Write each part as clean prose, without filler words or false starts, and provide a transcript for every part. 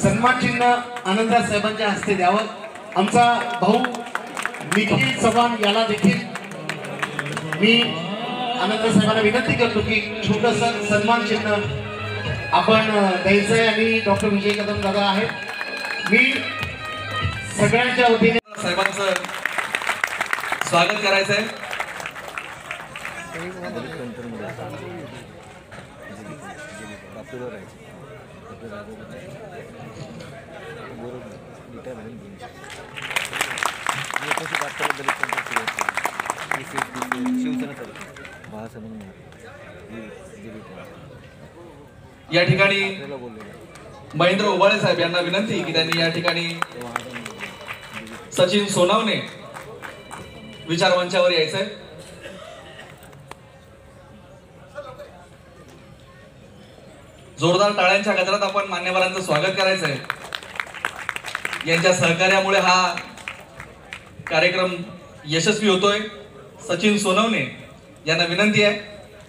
सन्मान चिन्ह आनंदराज साहेबांच्या हस्ते द्यावं। आमचा भाऊ निखिल चव्हाण याला देखील मी आनंदराज साहेबांना विनंती करतो की छोटंसं सन्मान चिन्ह आपण द्यायचं आहे आणि डॉक्टर विजय कदम दादा आहेत। मी सगळ्यांच्या वतीने साहेबांचं स्वागत करायचं आहे। या ठिकाणी महेंद्र ओबाळे साहेब यांना विनंती की त्यांनी या ठिकाणी सचिन सोनावणे विचार मंचावर यायचंय। जोरदार टाळ्यांच्या गजरात आपण मान्यवरांचं स्वागत करायचंय। यांच्या सहकार्यामुळे हा कार्यक्रम यशस्वी होतोय। सचिन सोनवणे यांना विनंती आहे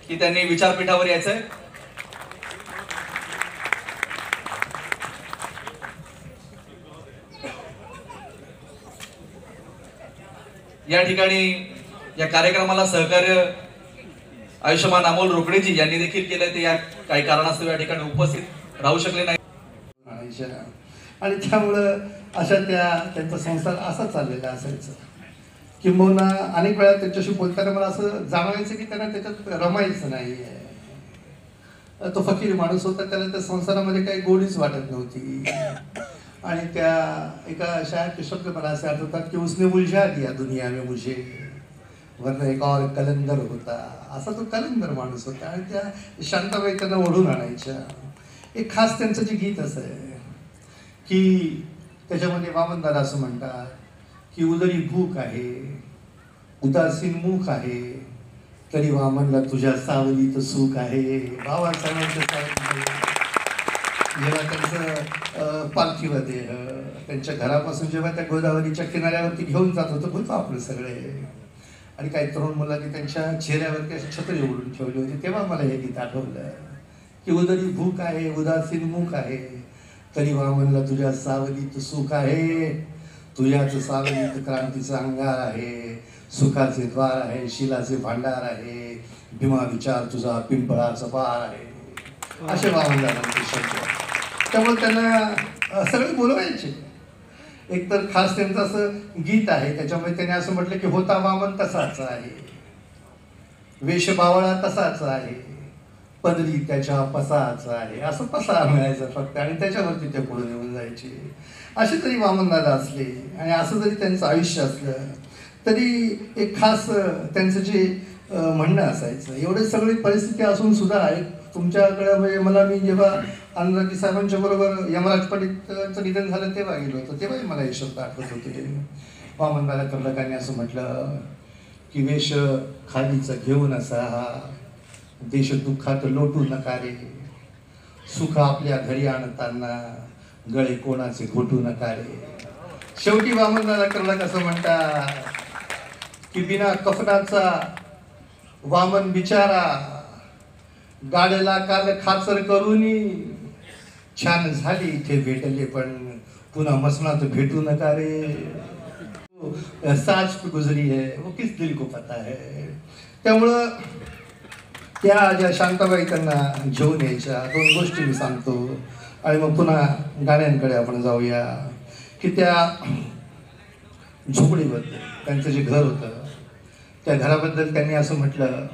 की त्यांनी विचारपीठावर यायचंय। या ठिकाणी या कार्यक्रमाला सहकार्य आयुष्यमान अमोल रोकडेजी यांनी देखील केले। ते या काही कारणास्तव या ठिकाणी उपस्थित राहू शकले नाही आणि त्यामुळं अशा त्यांचा संसार असा चाललेला असायचा। किंबहुना अनेक वेळा त्यांच्याशी बोलताना मला असं जाणवायचं की त्यांना त्याच्यात रमायचं नाही आहे। तो फकीर माणूस होता, त्याला त्या संसारामध्ये काही गोडीच वाटत नव्हती। आणि त्या एका शायर के शब्द मला असे आठवतात की उसने उलझा दिया दुनिया में मुझे वरना एक और कलंदर होता। असा तो कलंदर माणूस होता आणि त्या शांताबाई त्यांना ओढून आणायच्या। एक खास त्यांचं जे गीत असं आहे की त्याच्यामध्ये वामनदादा असं म्हणतात की उदरी भूक आहे, उदासीन मूक आहे, तरी वामनला तुझ्या सावलीत सुख आहे। बाबासाहेबांचं जेव्हा त्यांचं पालखीवर देह त्यांच्या घरापासून जेव्हा त्या गोदावरीच्या किनाऱ्यावरती घेऊन जात होतं होतं आपलं सगळे, आणि काही तरुण मुलांनी त्यांच्या चेहऱ्यावरती अशी छत्री उघडून ठेवली होती, तेव्हा मला हे गीत आठवलं की उदरी भूक आहे, उदासीन मूक आहे, तरी वामनला तुझ्या सावलीत सुख आहे, तुझ्याच सावलीत क्रांतीचा अंगार आहे, सुखाचे द्वार आहे, शिलाचे भांडार आहे, भीमा विचार तुझा पिंपळाचा पार आहे, असे वामनदादांचे शब्द। त्यामुळे त्यांना सगळे बोलवायचे। एकतर खास त्यांचं असं गीत आहे, त्याच्यामध्ये त्यांनी असं म्हटलं की होता वामन तसाच आहे, वेश बावळा तसाच आहे, पदरी त्याच्या पसाच आहे, असं पसा मिळायचं फक्त आणि त्याच्यावरती ते पुढे निघून जायचे। असे तरी वामनदादा असले आणि असं जरी त्यांचं आयुष्य असलं तरी एक खास त्यांचं जे म्हणणं असायचं। एवढे सगळी परिस्थिती असून सुद्धा एक तुमच्याकडे म्हणजे मी जेव्हा आनंदराजी साहेबांच्या बरोबर यमराज पंडितचं निधन झालं तेव्हा गेलो होतो, तेव्हाही मला हे शब्द आठवत होते। वामनदादा कर्लकांनी असं म्हटलं की वेश खालीचं घेऊन असा हा, देश दुःखात लोटू नका रे, सुख आपल्या घरी आणताना गळे कोणाचे घोटू नका रे। शेवटी वामनदादा कर्लक असं म्हणतात की बिना कफनाचा वामन बिचारा, गाड्याला काल खाचर करूनी, छान झाली इथे भेटले पण पुन्हा मसनात भेटू नका रे, साज पे गुजरी है वो किस दिल को पता है। त्यामुळं त्या ज्या शांताबाई त्यांना घेऊन यायच्या, दोन गोष्टी मी सांगतो आणि मग पुन्हा गाण्यांकडे आपण जाऊया की त्या झोपडीबद्दल, त्यांचं जे घर होतं त्या घराबद्दल त्यांनी असं म्हटलं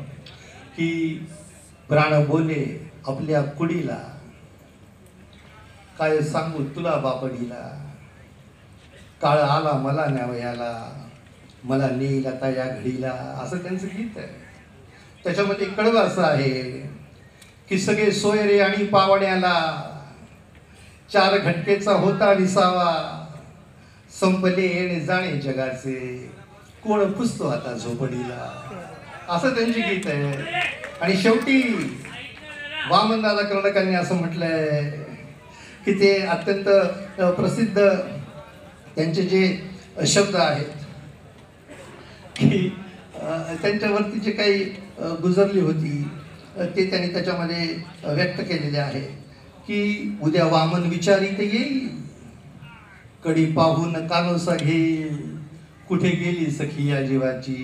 की प्राण बोले आपल्या कुडीला, काय सांगू तुला बापडीला, काळ आला मला न्यावयाला, मला नेईल आता या घडीला, असं त्यांचं गीत आहे। त्याच्यामध्ये कडवं असं आहे की सगळे सोयरे आणि पावण्याला, चार घटकेचा होता विसावा, संपले येणे जाणे जगाचे, कोण पुसतो आता झोपडीला, असं त्यांची गीत आहे। आणि शेवटी वामनदादा कर्लकांनी असं म्हटलंय की ते अत्यंत प्रसिद्ध त्यांचे जे शब्द आहेत की त्यांच्यावरती जे काही गुजरली होती ते त्यांनी त्याच्यामध्ये व्यक्त केलेले आहे की उद्या वामन विचारित येईल, कडी पाहून कानोसा घेईल, कुठे गेली सखी या जीवाची,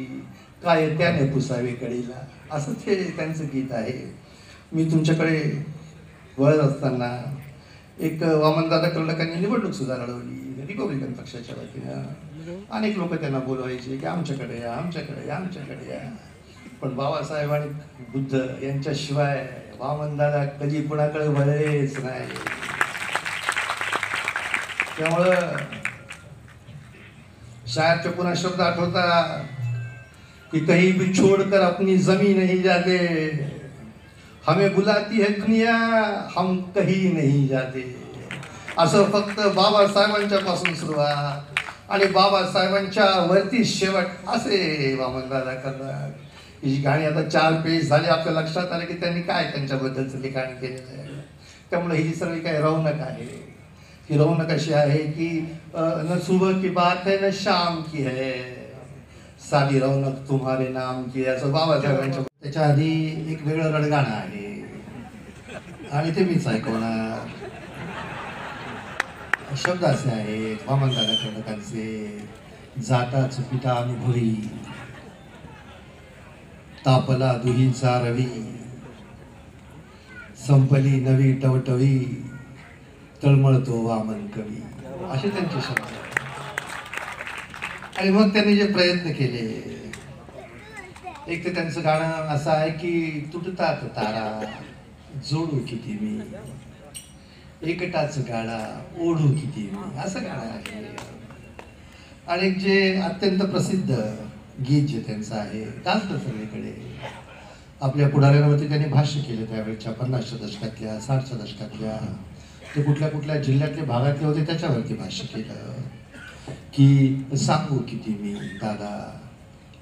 काय त्याने पुसावे कडीला. असं ते त्यांचं गीत आहे. मी तुमच्याकडे वळत असताना एक वामनदादा कर्नाटकांनी निवडणूक सुद्धा लढवली रिपब्लिकन पक्षाच्या वतीनं. अनेक लोक त्यांना बोलवायचे की आमच्याकडे या, आमच्याकडे या, आमच्याकडे या. पण बाबासाहेब आणि बुद्ध यांच्याशिवाय वामनदादा कधी कुणाकडे वळलेच नाही. त्यामुळं शायरच्या पुन्हा शब्द आठवता कि कहीं भी छोड़कर अपनी जमीन नहीं जाते, हमें बुलाती है दुनिया, हम कहीं नहीं जाते. असं फक्त बाबासाहेबांच्या पासून सुरुवात आणि बाबासाहेबांच्या वरती शेवट असे वामनदादा करतात. ही गाणी आता 4 पेज झाली, आपल्या लक्षात आलं की त्यांनी काय त्यांच्याबद्दलचं लिखाण केलेलं आहे. त्यामुळे ही सगळी काही रौनक आहे. की रौनक अशी आहे की न सुबह की बात है न शाम की है, साधी रौनक तुम्हारे नाम की, असं बाबासाहेबांच्या. त्याच्या आधी एक वेगळं रडगाणं आहे आणि ते मीच ऐकवणार. शब्द असे आहेत वामनदादा कर्नाटकांचे. जाताच पिता अनुभवी, तापला दुहीचा रवी, संपली नवी टवटवी, तळमळतो वामन कवी. असे त्यांचे शब्द. आणि मग त्यांनी जे प्रयत्न केले, एक तर त्यांचं गाणं असं आहे की तुटतात तारा जोडू किती मी, एकटाच गाडा ओढू किती मी, असं गाणं आहे. आणि एक जे अत्यंत प्रसिद्ध गीत जे त्यांचं आहे, गाजलं सगळीकडे. आपल्या पुढाऱ्यांवरती त्यांनी भाष्य केलं त्यावेळेच्या 50च्या दशकातल्या 60च्या दशकातल्या. ते कुठल्या कुठल्या जिल्ह्यातले भागातले होते त्याच्यावरती भाष्य केलं की सांगू किती मी दादा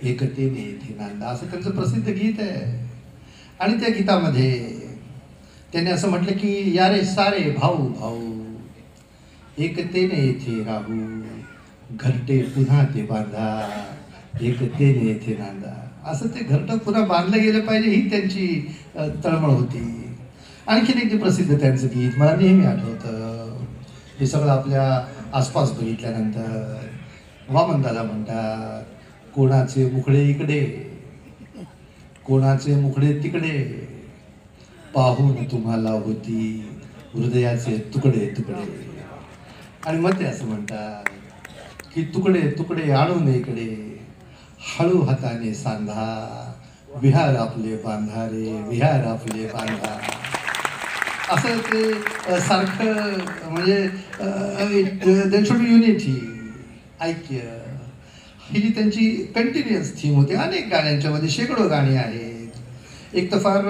एकतेने येथे नांदा, असं त्यांचं प्रसिद्ध गीत आहे. आणि त्या गीतामध्ये त्यांनी असं म्हटलं की यारे सारे भाऊ भाऊ एकतेने येथे राहू, घरटे पुन्हा ते बांधा, एकतेने येथे नांदा. असं ते घरटं पुन्हा बांधलं गेलं पाहिजे ही त्यांची तळमळ होती. आणखीन एक जे प्रसिद्ध त्यांचं गीत मला नेहमी आठवतं, हे सगळं आपल्या आसपास बघितल्यानंतर वामनदादा म्हणतात, कोणाचे मुखडे इकडे, कोणाचे मुखडे तिकडे, पाहून तुम्हाला होती हृदयाचे तुकडे तुकडे. आणि मग ते असं म्हणतात की तुकडे तुकडे आणून इकडे, हळू हाताने सांधा, विहार आपले बांधा रे, विहार आपले बांधा. असं ते सारखं म्हणजे देर शुड बी युनिटी, ऐक्य, ही जी त्यांची कंटिन्युअस थीम होती. अनेक गाण्यांच्यामध्ये शेकडो गाणी आहेत. एक तर फार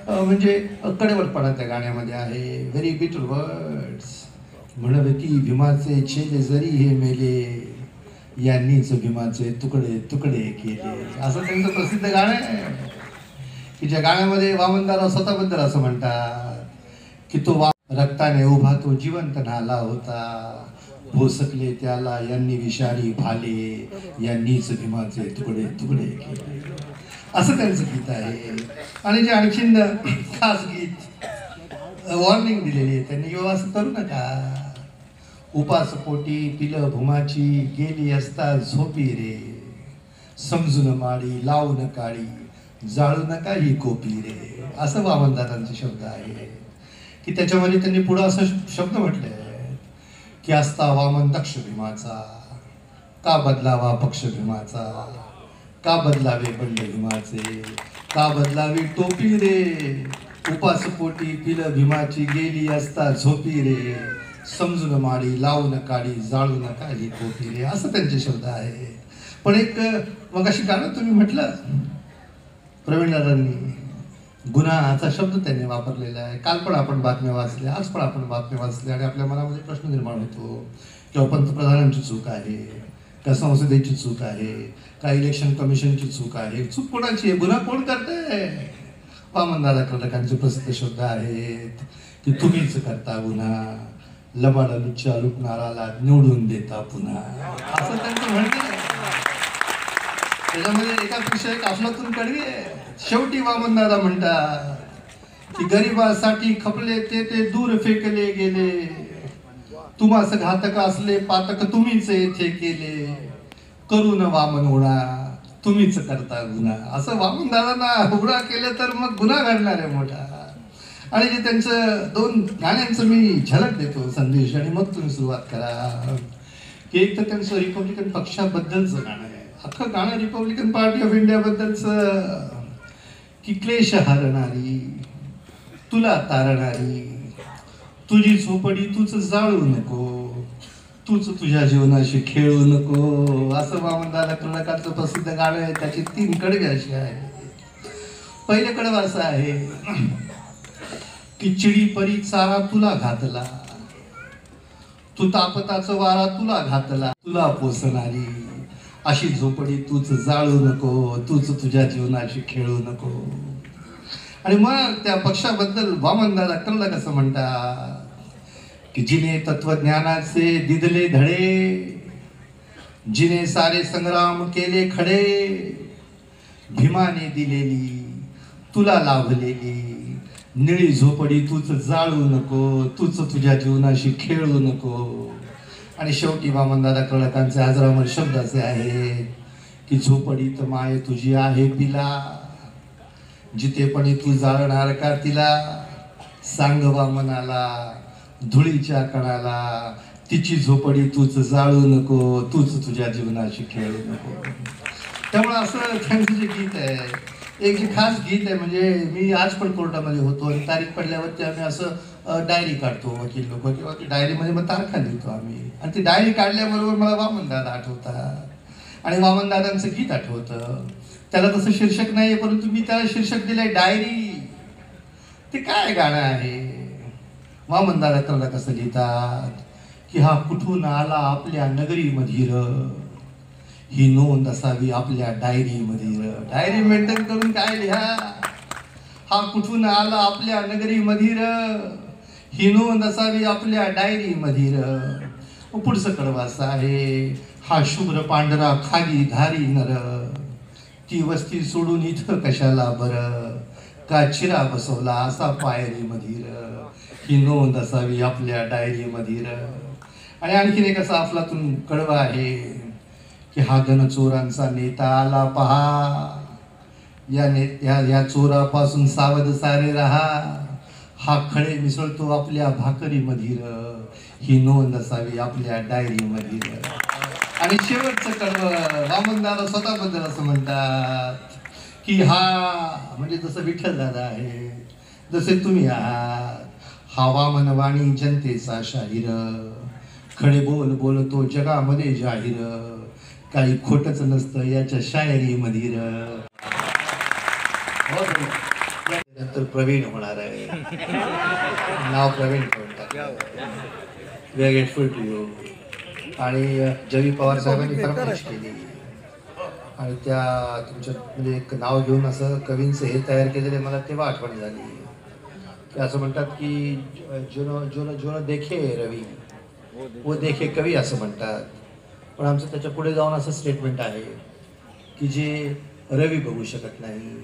म्हणजे कडेवटपणा त्या गाण्यामध्ये आहे. व्हेरी बिटर वर्ड्स. म्हणवे की भीमाचे छेले जरी हे मेले, यांनीच भीमाचे तुकडे तुकडे केले. असं त्यांचं प्रसिद्ध गाणं आहे की ज्या गाण्यामध्ये वामनदादा स्वतःबद्दल असं म्हणतात की तो रक्ताने उभा तो जिवंत नाला होता, भोसकले त्याला यांनी विषारी भाले, यांनीच भीमाचे तुकडे तुकडे केले. असं त्यांचं गीत आहे. आणि जे आणखीन खास गीत वॉर्निंग दिलेली आहे त्यांनी, किंवा असं करू नका, उपासपोटी पिलं भूमाची, गेली असता झोपी रे, समजून माडी लावून काळी, जाळू नका ही कोपी रे. असं वामनदादांचे शब्द आहे की त्याच्यामध्ये त्यांनी पुढं असं शब्द म्हटले की असता वामन दक्ष भीमाचा, का बदलावा पक्ष भीमाचा, का बदलावे बंड भीमाचे, का बदलावी टोपी रे, उपासपोटी पिलं भीमाची, गेली असता झोपी रे, समजून माडी लावून काडी, जाळू नका ही कोपी रे. असं त्यांचे शब्द आहे. पण एक मग अशी गाणं तुम्ही म्हटलं प्रवीणदादांनी, गुन्हाचा शब्द त्यांनी वापरलेला आहे. काल पण आपण बातम्या वाचल्या, आज पण आपण बातम्या वाचल्या, आणि आपल्या मनामध्ये प्रश्न निर्माण होतो किंवा पंतप्रधानांची चूक आहे का संसदेची चूक आहे का इलेक्शन कमिशनची चूक आहे. चूक कोणाची आहे, गुन्हा कोण करते. वामनदादा कर्नाटकांचे प्रसिद्ध शब्द आहेत की तुम्हीच करता गुन्हा, लबाडा लुच्चा लुटणाराला निवडून देता पुन्हा. असं त्यांचं म्हणणं आहे. त्याच्यामध्ये एकापेक्षा एक अफलातून कडवी आहे. शेवटी वामनदादा म्हणतात की गरिबासाठी खपले ते दूर फेकले गेले, तुम्हास घातक असले पातक तुम्हीच येथे केले, करून वामन उडा तुम्हीच करता गुन्हा. असं वामन दादांना उडा केलं तर मग गुन्हा घडणार आहे मोठा. आणि जे त्यांचं 2 गाण्यांचं मी झलक देतो संदेश, आणि मग तुम्ही सुरुवात करा. की एक तर त्यांचं रिपब्लिकन पक्षाबद्दलचं गाणं आहे, अख्खं गाणं रिपब्लिकन पार्टी ऑफ इंडिया बद्दलचं. की क्लेश हरणारी तुला तारणारी, तुझी झोपडी तूच जाळू नको, तूच तुझ्या जीवनाशी खेळू नको. असं वामनदादा कर्नाटकाचं प्रसिद्ध गाणं आहे. त्याची 3 कडवे अशी आहे. पहिले कडवं असं आहे की चिडी परी चारा तुला घातला, तू तापताचं वारा तुला घातला, तुला पोसणारी अशी झोपडी तूच जाळू नको, तूच तुझ्या जीवनाशी खेळू नको. आणि मग त्या पक्षाबद्दल वामनदादा कर्नाटक कसं म्हणतात की जिने तत्वज्ञानाचे दिदले धडे, जिने सारे संग्राम केले खडे, भीमाने दिलेली तुला लाभलेली निळी झोपडी तूच जाळू नको, तूच तुझ्या जीवनाशी खेळू नको. आणि शेवटी वामनदादा कर्नाटकांचे अजरामर शब्द असे आहेत की झोपडीत माय तुझी आहे पिला, जितेपणी तू जाळणार का तिला, सांग वामनाला धुळीच्या कणाला, तिची झोपडी तूच जाळू नको, तूच तुझ्या जीवनाशी खेळू नको. त्यामुळे असं त्यांचं जे गीत आहे, एक जे खास गीत आहे, म्हणजे मी आज पण कोर्टामध्ये होतो आणि तारीख पडल्यावरती आम्ही असं डायरी काढतो वकील लोक, किंवा ती डायरीमध्ये मग तारखा लिहितो आम्ही. आणि ती डायरी काढल्याबरोबर मला वामनदादा आठवतात आणि वामनदादांचं गीत आठवतं. त्याला तसं शीर्षक नाही आहे, परंतु मी त्याला शीर्षक दिलंय डायरी. ते काय गाणं आहे? वामनदादा कर्नाटक कसं लिहितात की हा कुठून आला आपल्या नगरीमध्ये र, ही नोंद असावी आपल्या डायरीमध्ये. डायरी मेंटेन करून काय लिहा, हा कुठून आला आपल्या नगरीमध्ये र, ही नोंद असावी आपल्या डायरीमध्ये र. पुढचं कडवं असं आहे, हा शुभ्र पांढरा खाली धारी नर, ती वस्ती सोडून इथं कशाला बरं, का चिरा बसवला असा पायरीमध्ये र, ही नोंद असावी आपल्या डायरीमध्ये र. आणि आणखीन एक असा अफलातून कडवं आहे की हा चोरांचा नेता आला पहा, या चोरापासून सावध सारे राहा, हा खडे मिसळतो आपल्या भाकरीमध्ये र, ही नोंद असावी आपल्या डायरीमध्ये र. आणि शेवटचं कडवं वामनदादा स्वतःबद्दल असं म्हणतात की हा म्हणजे जसं विठ्ठल दादा आहे, जसे तुम्ही आहात, हा वामन वाणी जनतेचा शाहीर, खडे बोल बोलतो जगामध्ये जाहीर, काही खोटच नसतं याच्या शायरीमध्ये र. नंतर प्रवीण होणार आहे, नाव प्रवीण ठेवून टाकलं. We are grateful to you. आणि जवी पवार साहेबांनी फरमाईश केली आणि त्या तुमच्या म्हणजे एक नाव घेऊन असं कवींचं हे तयार केलेलं मला तेव्हा आठवण झाली की असं म्हणतात की जो देखे रवी वो देखे कवी असं म्हणतात. पण आमचं त्याच्या पुढे जाऊन असं स्टेटमेंट आहे की जे रवी बघू शकत नाही,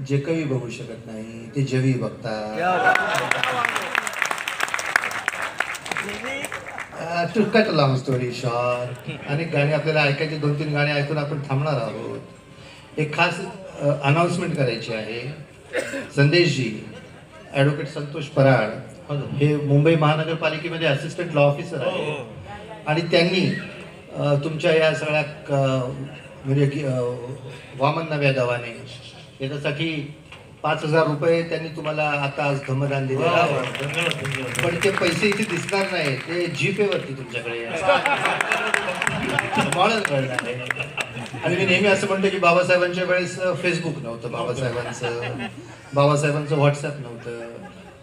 जे कवी बघू शकत नाही, ते जवी बघतात. To cut long story short, अनेक गाणी आपल्याला ऐकायची, 2-3 गाणी ऐकून आपण थांबणार आहोत. एक खास अनाउन्समेंट करायची आहे. संदेशजी, ॲडव्होकेट संतोष पराड हे मुंबई महानगरपालिकेमध्ये असिस्टंट लॉ ऑफिसर आहे आणि त्यांनी तुमच्या या सगळ्या म्हणजे वामन नव्या दवाने याच्यासाठी 5,000 रुपये त्यांनी तुम्हाला आता आज धमदान दिलेला. पण ते पैसे इथे दिसणार नाही, ते जीपे वरती तुमच्याकडे मॉडेल कळणार आहे. आणि मी नेहमी असं म्हणतो की बाबासाहेबांच्या वेळेस फेसबुक नव्हतं, बाबासाहेबांचं व्हॉट्सअप नव्हतं,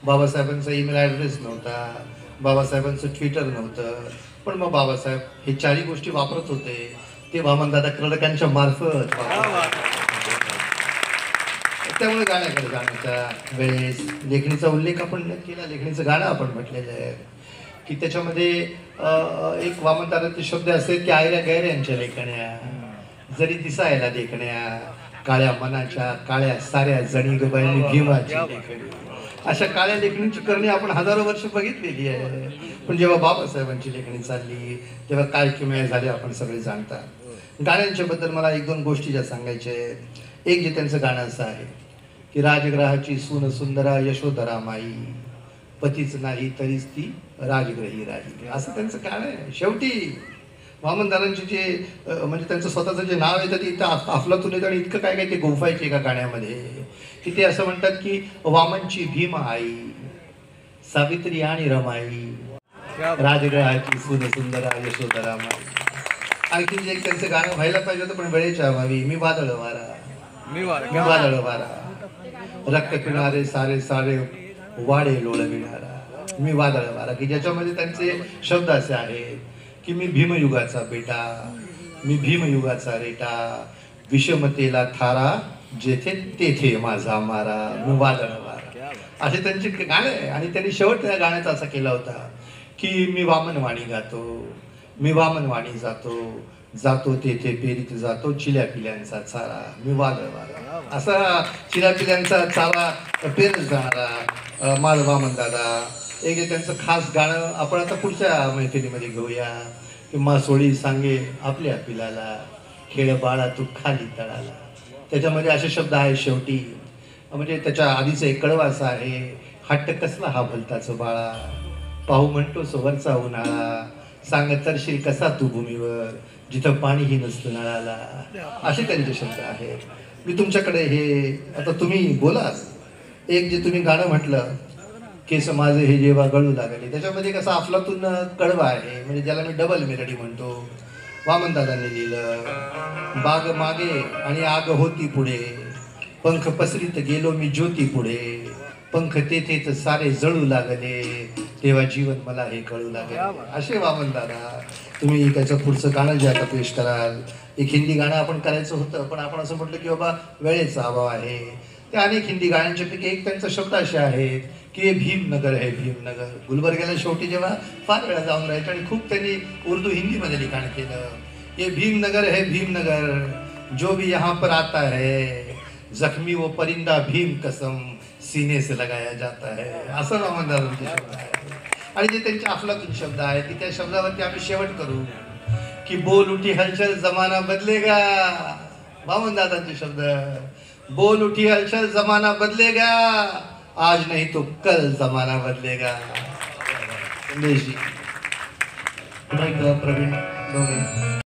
बाबासाहेबांचा ईमेल ॲड्रेस नव्हता, बाबासाहेबांचं ट्विटर नव्हतं. पण मग बाबासाहेब हे 4ही गोष्टी वापरत होते. ते वामनदादा कर्नाटकांच्या मार्फत. त्यामुळे गाण्याकडे जाण्याच्या वेळेस लेखणीचा उल्लेख आपण केला, लेखणीचं गाणं आपण म्हटलेलं आहे की त्याच्यामध्ये एक वामनदादाचे शब्द असे की आयऱ्या गैऱ्यांच्या लेखण्या, जरी दिसायला देखण्या, काळ्या मनाच्या काळ्या साऱ्या जणी ग बाई भीमाची लेखणी. अशा काळ्या लेखणीची करणी आपण हजारो वर्ष बघितलेली आहे. पण जेव्हा बाबासाहेबांची लेखणी चालली तेव्हा काय किमया झाली आपण सगळे जाणता. गाण्यांच्या बद्दल मला एक दोन गोष्टी ज्या सांगायच्या आहेत. एक जे त्यांचं गाणं असं आहे की राजग्रहाची सून सुंदरा यशोधरा माई, पतीच नाही तरीच ती राजग्रही राही, असं त्यांचं गाणं आहे. शेवटी वामनदारांचे जे म्हणजे त्यांचं स्वतःचं जे नाव येतं ते इथं अफलातून येतं आणि इतकं काय काय ते गोफायचे एका गाण्यामध्ये की ते असं म्हणतात की वामनची भीम आई, सावित्री आणि रमाई, राजग्रहाची सून सुंदरा यशोधरा माई. आणखी एक त्यांचं गाणं व्हायला पाहिजे होतं पण वेळेच्या अभावी, मी वादळ वारा, मी वादळ वारा, रक्त किनारे सारे सारे वाडे लोळविणारा, मी वादळ वारा, की ज्याच्यामध्ये त्यांचे शब्द असे आहेत की मी भीमयुगाचा बेटा, मी भीमयुगाचा रेटा, विषमतेला थारा जेथे तेथे माझा मारा, मी वादळ वारा, असे त्यांचे गाणे आहे. आणि त्यांनी शेवट त्या गाण्याचा असा केला होता की मी वामनवाणी गातो, मी वामनवाणी जातो, जातो तेथे पेरीत जातो चिल्या पिल्यांचा चारा, मी वादळ वारा, असा चिल्या पिल्यांचा चारा पेरत जाणारा माझा वामन दादा. एक त्यांचं खास गाणं आपण आता पुढच्या मैत्रिणीमध्ये घेऊया की मासोळी सांगे आपल्या पिलाला, खेळ बाळा तू खाली तळाला. त्याच्यामध्ये असे शब्द आहेत शेवटी, म्हणजे त्याच्या आधीचं एक कडवं असं आहे, हट्ट कसला हा भलताचं बाळा, पाहू म्हणतो सोवरचा उन्हाळा, सांगत तरशील कसा तू भूमीवर जिथं पाणीही नसतं नळाला. असे त्यांचे शब्द आहेत. मी तुमच्याकडे हे आता तुम्ही बोला. एक जे तुम्ही गाणं म्हटलं केस माझे हे जेव्हा गळू लागले, त्याच्यामध्ये कसं अफलातून कडवा आहे, म्हणजे ज्याला मी डबल मेलडी म्हणतो. वामनदादांनी लिहिलं, बाग मागे आणि आग होती पुढे, पंख पसरीत गेलो मी ज्योती पुढे, पंख तेथेच सारे जळू लागले, तेव्हा जीवन मला हे कळू लागले. असे वामनदादा. तुम्ही त्याचं पुढचं गाणं जे आता पेश कराल, एक हिंदी गाणं आपण करायचं होतं पण आपण असं म्हटलं की बाबा वेळेचा अभाव आहे. त्या अनेक हिंदी गाण्यांच्यापैकी एक त्यांचा शब्द असे आहेत की हे भीमनगर आहे, भीमनगर. गुलबर्ग्याला शेवटी जेव्हा फार वेळा जाऊन राहायचं आणि खूप त्यांनी उर्दू हिंदीमध्ये लिखाण केलं. ये भीमनगर है भीमनगर, जो भी यहाँ पर आता है जख्मी वो परिंदा भीम कसम सीने से लगाया जाता है, असं वामनदारांचे शब्द आहे. आणि जे त्यांचे अफलातून शब्द आहेत की त्या शब्दावरती आम्ही शेवट करू की बोल उठी हलचल जमाना बदलेगा. वामनदादांचे शब्द, बोल उठी हलचल जमाना बदलेगा, आज नहीं तो कल जमाना बदलेगा. संदेश जी. प्रवीण